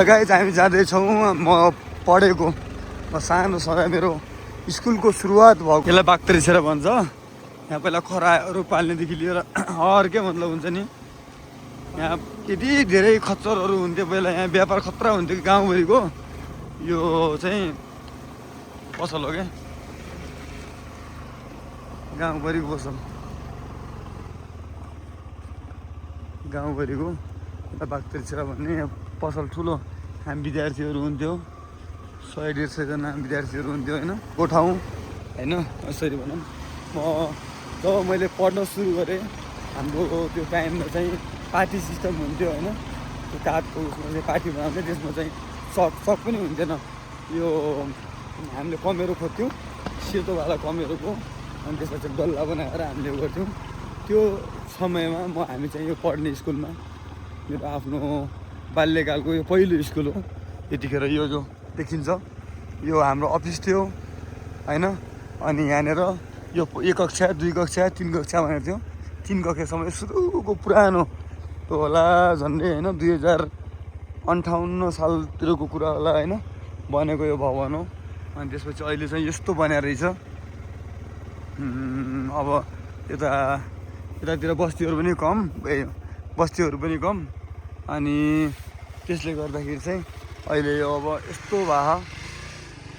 Guys हामी जाँदैछौँ म पढेको सानो समय मेरो स्कुलको सुरुवात भएको यसलाई बागतरिछेरा भन्छ। यहाँ पहिला खराहरू पाल्नेदेखि लिएर अर्कै मतलब हुन्छ नि। यहाँ यति धेरै खच्चरहरू हुन्थ्यो पहिला, यहाँ व्यापार खतरा हुन्थ्यो कि गाउँभरिको। यो चाहिँ पसल हो क्या, गाउँभरिको पसल, गाउँभरिको यता बागतरिछेरा भन्ने पसल ठुलो। हामी विद्यार्थीहरू हुन्थ्यो, 100-150जना विद्यार्थीहरू हुन्थ्यो होइन को ठाउँ होइन। यसरी भनौँ म जब मैले पढ्न सुरु गरेँ हाम्रो त्यो टाइममा चाहिँ पार्टी सिस्टम हुन्थ्यो होइन। त्यो काठको उसमा चाहिँ पार्टी बनाउँथ्यो, त्यसमा चाहिँ सक पनि हुन्थेन। यो हामीले कमेरो खोज्थ्यौँ, सेतोवाला कमेरोको, अनि त्यसमा चाहिँ डल्ला बनाएर हामीले गर्थ्यौँ। त्यो समयमा हामी चाहिँ यो पढ्ने स्कुलमा मेरो आफ्नो बाल्यकालको यो पहिलो स्कुल हो। यतिखेर यो जो देखिन्छ यो हाम्रो अफिस थियो होइन। अनि यहाँनिर यो 1 कक्षा 2 कक्षा 3 कक्षा भनेर थियो। 3 कक्षासम्म सुरुको पुरानो त्यो होला झन्डै होइन 2058 सालतिरको कुरा होला होइन बनेको यो भवन हो। अनि त्यसपछि अहिले चाहिँ यस्तो बनेको रहेछ। अब यतातिर बस्तीहरू पनि कम, बस्तीहरू पनि कम। अनि त्यसले गर्दाखेरि चाहिँ अहिले यो अब यस्तो भए।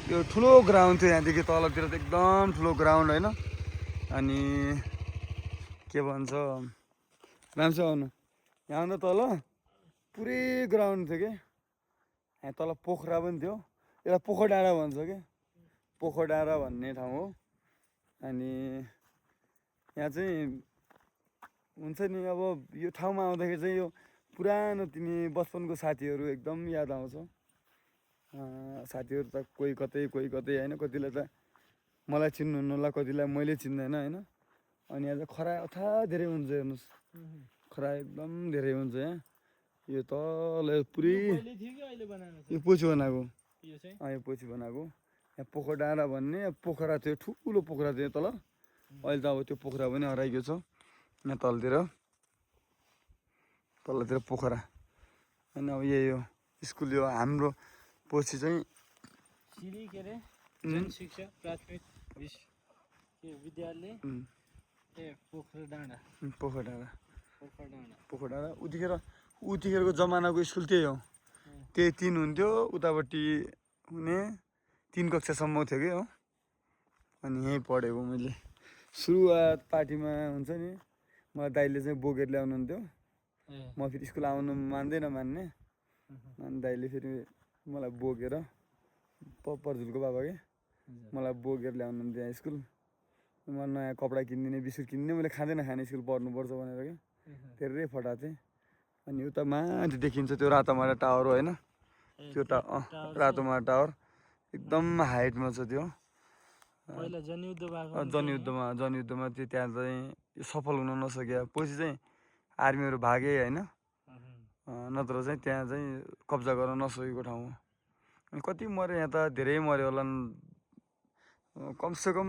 यो ठुलो ग्राउन्ड थियो, यहाँदेखि तलतिर त एकदम ठुलो ग्राउन्ड होइन। अनि के भन्छ राम्रोसँग आउनु, यहाँ तल पुरै ग्राउन्ड थियो क्या। यहाँ तल पोखरा पनि थियो, यसलाई पोखरडाँडा भन्छ क्या, पोखरडाँडा भन्ने ठाउँ हो। अनि यहाँ चाहिँ हुन्छ नि अब यो ठाउँमा आउँदाखेरि चाहिँ यो पुरानो तिमी बचपनको साथीहरू एकदम याद आउँछ। साथीहरू त कोही कतै होइन, कतिलाई त मलाई चिन्नुहुन्न होला, कतिलाई मैले चिन्दैन होइन। अनि यहाँ चाहिँ खरा अथा धेरै हुन्छ, हेर्नुहोस् खरा एकदम धेरै हुन्छ यहाँ। यो तल पुरै यो पछि बनाएको, यो पछि बनाएको। यहाँ पोखरडाँडा भन्ने पोखरा थियो, ठुलो पोखरा थियो तल। अहिले त अब त्यो पोखरा पनि हराइगयो छ। यहाँ तलतिर पोखरा होइन। अब यही हो स्कुल, यो हाम्रो पछि चाहिँ जनशिक्षा प्राथमिक विद्यालय पोखरडाँडा उतिखेरको जमानाको स्कुल त्यही हो। त्यही 3 हुन्थ्यो, उतापट्टि हुने 3 कक्षासम्म थियो कि हो। अनि यहीँ पढेको मैले। सुरुवात पार्टीमा हुन्छ नि, मलाई दाइले चाहिँ बोकेर ल्याउनुहुन्थ्यो। म फेरि स्कुल आउनु मान्ने अनि दाइले फेरि मलाई बोकेर पर्जुलको बाबा के मलाई बोकेर ल्याउनुहुन्थ्यो यहाँ स्कुल। मलाई नयाँ कपडा किनिदिने, बिस्कुट किनिदिने, मैले खाने स्कुल पढ्नुपर्छ भनेर क्या धेरै फटाएको थिएँ। अनि उता माथि देखिन्छ त्यो रातोमाटा टावर हो होइन। त्यो रातोमाटा टावर एकदम हाइटमा छ त्यो। जनयुद्धमा त्यो त्यहाँ चाहिँ सफल हुन नसक्यो, पछि चाहिँ आर्मीहरू भागे होइन। नत्र चाहिँ त्यहाँ चाहिँ कब्जा गर्न नसकेको ठाउँ हो। अनि कति मऱ्यो यहाँ त, धेरै मऱ्यो होला, कमसेकम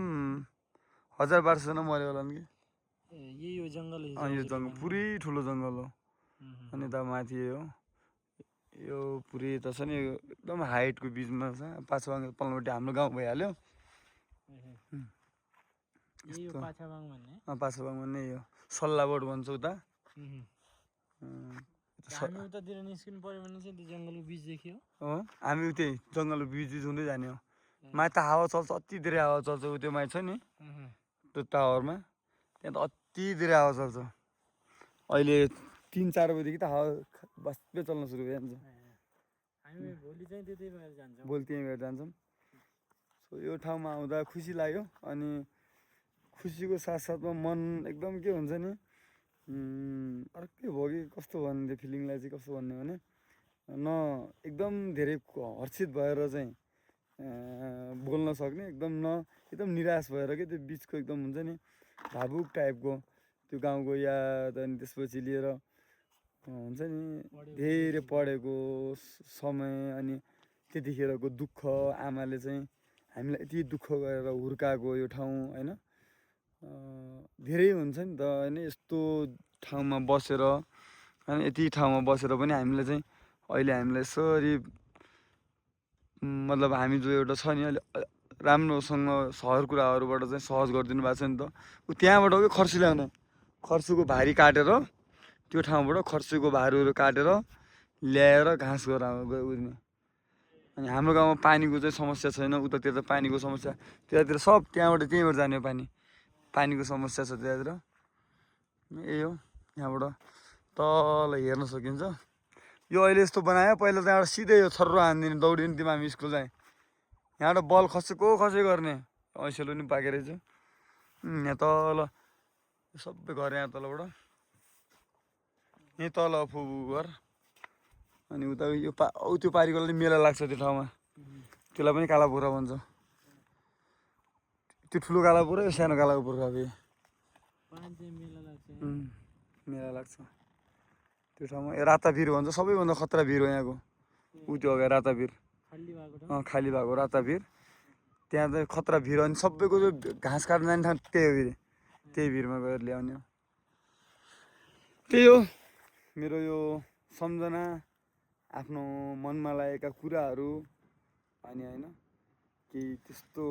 1000-1200जना मऱ्यो होला कि। यो जङ्गल पुरै ठुलो जङ्गल हो। अनि त माथि हो यो पुरै त छ नि एकदम हाइटको बिचमा छ। पाछाङ पल्लोपट्टि हाम्रो गाउँ भइहाल्यो। पाछाबाङ भन्ने यो सल्लाबोट भन्छ उता। हामी उतै जङ्गलको बिच हुँदै जाने हो। माथि त हावा चल्छ, अति धेरै हावा चल्छ। त्यो माथि छ नि त्यो टावरमा, त्यहाँ त अति धेरै हावा चल्छ। अहिले 3-4 बजीदेखि त हावा बस्दै चल्न सुरु भइहाल्छ। भोलि त्यहीँ भएर जान्छौँ। सो यो ठाउँमा आउँदा खुसी लाग्यो। अनि खुसीको साथसाथमा मन एकदम के हुन्छ नि, अर्कै भयो कि कस्तो भन्ने फिलिङलाई चाहिँ कस्तो भन्ने भने एकदम धेरै हर्षित भएर चाहिँ बोल्न सक्ने, एकदम निराश भएर के त्यो बिचको एकदम हुन्छ नि भावुक टाइपको त्यो गाउँको याद। अनि त्यसपछि लिएर हुन्छ नि धेरै पढेको समय, अनि त्यतिखेरको दुःख, आमाले चाहिँ हामीलाई यति दुःख गरेर हुर्काएको यो ठाउँ होइन। धेरै हुन्छ नि त होइन, यस्तो ठाउँमा बसेर होइन, यति ठाउँमा बसेर पनि हामीलाई चाहिँ अहिले हामीलाई यसरी मतलब हामी जो एउटा छ नि अहिले राम्रोसँग सहर कुराहरूबाट चाहिँ सहज गरिदिनु भएको छ नि त त्यहाँबाट के खर्सी ल्याउने खर्सीको भारी काटेर त्यो ठाउँबाट खर्सीको भारूहरू काटेर ल्याएर घाँस उर्ने अनि हाम्रो गाउँमा पानीको चाहिँ समस्या छैन उतातिर त पानीको समस्या त्यतातिर सब त्यहीँबाट जाने हो पानीको समस्या छ त्यतातिर यही हो यहाँबाट तल हेर्न सकिन्छ यो अहिले यस्तो बनायो पहिला त्यहाँबाट सिधै यो छर्रो हान्दिने दौडिने तिमी हामी स्कुल चाहिँ यहाँबाट बल खसे गर्ने ऐसेलो पनि पाकेको रहेछ यहाँ तल सबै घर यहाँ तलबाट यहीँ तल फुबु घर अनि उता यो त्यो पारिकोलाई मेला लाग्छ त्यो ठाउँमा त्यसलाई पनि कालापुरा भन्छ त्यो ठुलो कालापुरा यो सानो कालापुरा अब मेला लाग्छ त्यो ठाउँमा राता भिर भन्छ सबैभन्दा खतरा भिर हो यहाँको ऊ त्यो अगाडि राता भिर खाली भएको राता भिर त्यहाँ चाहिँ खतरा भिर अनि सबैको जो घाँस काट्न जाने ठाउँ त्यही हो फेरि त्यही भिरमा गएर ल्याउने हो त्यही हो मेरो यो सम्झना आफ्नो मनमा लागेका कुराहरू अनि होइन केही त्यस्तो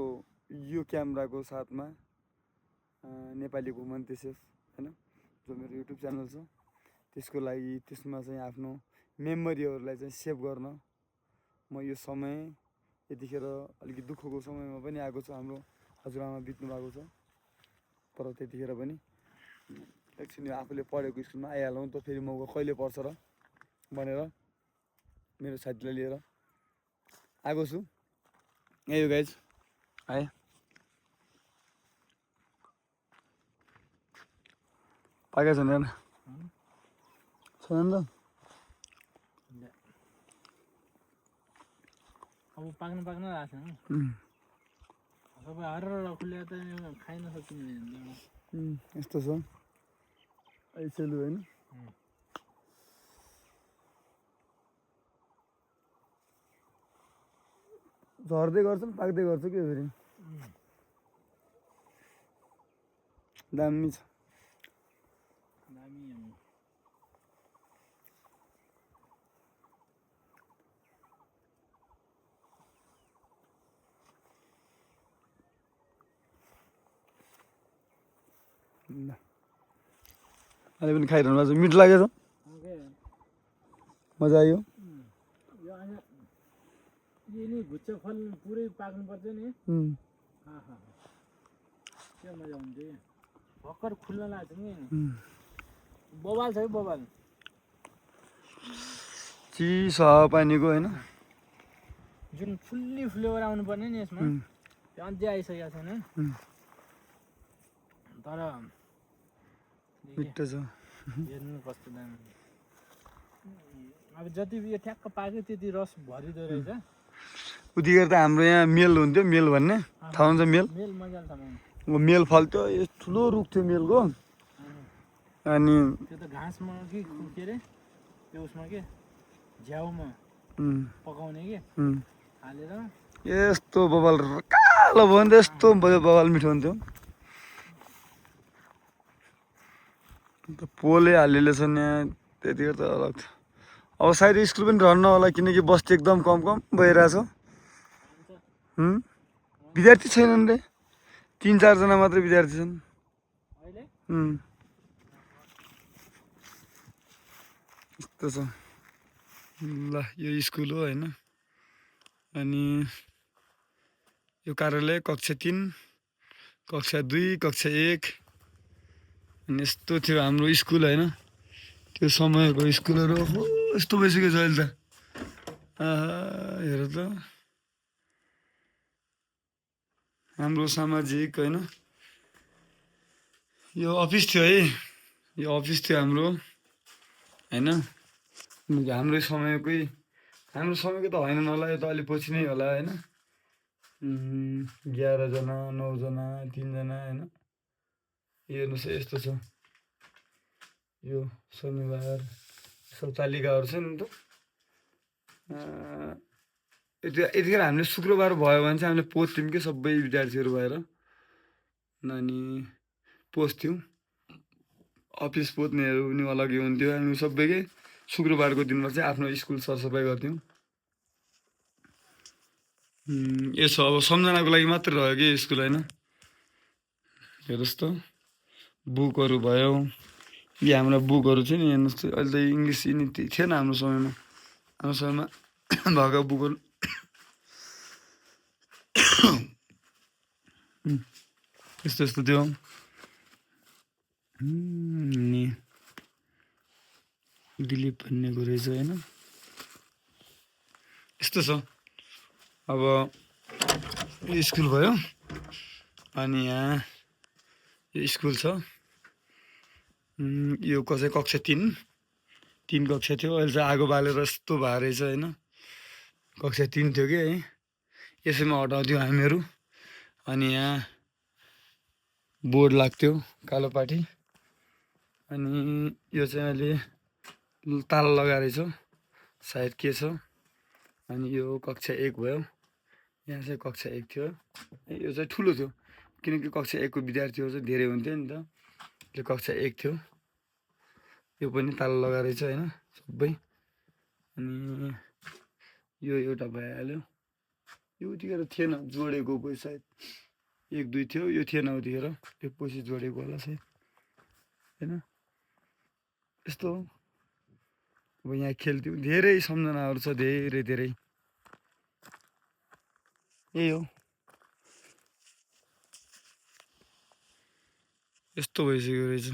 यो क्यामेराको साथमा नेपाली घुमन त्यसो होइन जो मेरो युट्युब च्यानल छ त्यसको लागि त्यसमा चाहिँ आफ्नो मेमोरीहरूलाई चाहिँ सेभ गर्न म यो समय यतिखेर अलिकति दुःखको समयमा पनि आएको छु हाम्रो हजुरआमा बित्नु भएको छ तर त्यतिखेर पनि एकछिन यो आफूले पढेको स्कुलमा आइहालौँ त फेरि मौका कहिले पर्छ र भनेर मेरो साथीलाई लिएर आएको छु यही हो गाइज है पाकेको छैन हेर्न छैन त अब पाक्न आएको छैन सबै हरेर खुल्या त खाइन सकिने यस्तो छ ऐसेलु होइन झर्दै गर्छ पाक्दै गर्छ के फेरि दामी छ अहिले पनि खाइरहनु भएको छ मिठो लागेछ मजा आयो यो नि भुच्चा फल पुरै पाक्नुपर्छ नि के मजा हुन्छ भर्खर खुल्न लाग्छ नि बबाल छ है बबाल चिसो पानीको होइन जुन फुल्ली फ्लेभर आउनु पर्ने नि यसमा त्यो अझै आइसकेको छैन तर मिठो छ हेर्नु कस्तो दामी अब जति यो ठ्याक्क पाक्यो त्यति रस भरिदो रहेछ उतिखेर त हाम्रो यहाँ मेल हुन्थ्यो मेल भन्ने थाहा हुन्छ मेल मजाले मेल फल्थ्यो यो ठुलो रुख थियो मेलको अनि त्यो त घाँसमा कि के अरे त्यो उसमा के झ्याउमा पकाउने के हालेर यस्तो बबाल कालो भयो नि त यस्तो बबाल मिठो हुन्थ्यो पोले हालिले छ यहाँ त्यतिखेर त अलग थियो अब सायद स्कुल पनि रहन्न होला किनकि बस्ती एकदम कम भइरहेछ विद्यार्थी छैनन् रे 3-4 जना मात्रै विद्यार्थी छन् यस्तो छ ल यो स्कुल हो होइन अनि यो कार्यालय कक्षा 3 कक्षा 2 कक्षा 1 अनि यस्तो थियो हाम्रो स्कुल होइन त्यो समयको स्कुलहरू यस्तो भइसक्यो छ अहिले त हेर त हाम्रो सामाजिक होइन यो अफिस थियो है यो अफिस थियो हाम्रो होइन हाम्रो समयकै त होइन होला यो त अलि पछि नै होला होइन 11 जना 9 जना 3 जना होइन हेर्नुहोस् यस्तो छ यो शनिबार सब तालिकाहरू छ नि त यतिखेर हामीले शुक्रबार भयो भने चाहिँ हामीले पोस्थ्यौँ कि सबै विद्यार्थीहरू भएर अनि पोस्थ्यौँ अफिस पोत्नेहरू पनि अलग्गै हुन्थ्यो हामी सबैकै शुक्रबारको दिनमा चाहिँ आफ्नो स्कुल सरसफाइ गर्थ्यौँ। यसो अब सम्झनाको लागि मात्रै रह्यो कि स्कुल होइन। हेर्नुहोस् त बुकहरू भयो, यी हाम्रा बुकहरू थियो नि, हेर्नुहोस् त अहिले त इङ्ग्लिस यिनी थिएन हाम्रो समयमा भएको बुकहरू यस्तो यस्तो थियो। नि दिलीप भन्नेको रहेछ होइन, यस्तो छ। अब यो स्कुल भयो, अनि यहाँ यो स्कुल छ। यो कसै कक्षा 3 कक्षा थियो, अहिले चाहिँ आगो बालेर यस्तो भएको रहेछ होइन। कक्षा 3 थियो कि है, यसैमा हटाउँथ्यौँ हामीहरू। अनि यहाँ बोर्ड लाग्थ्यो कालोपाटी, अनि यो चाहिँ अहिले ताला लगाएर छ सायद के छ। अनि यो कक्षा 1 भयो, यहाँ चाहिँ कक्षा 1 थियो। यो चाहिँ ठुलो थियो किनकि कक्षा 1 को विद्यार्थीहरू चाहिँ धेरै हुन्थ्यो नि त, यो कक्षा 1 थियो। यो पनि ताला लगाएर छ होइन सबै। अनि यो एउटा भइहाल्यो, यो उतिखेर थिएन जोडेको कोही सायद 1 2 थियो, यो थिएन उतिखेर, यो पछि जोडेको होला सायद होइन। यस्तो हो। अब यहाँ खेल्थ्यौँ, धेरै सम्झनाहरू छ, धेरै धेरै। यही हो, यस्तो भइसक्यो रहेछ।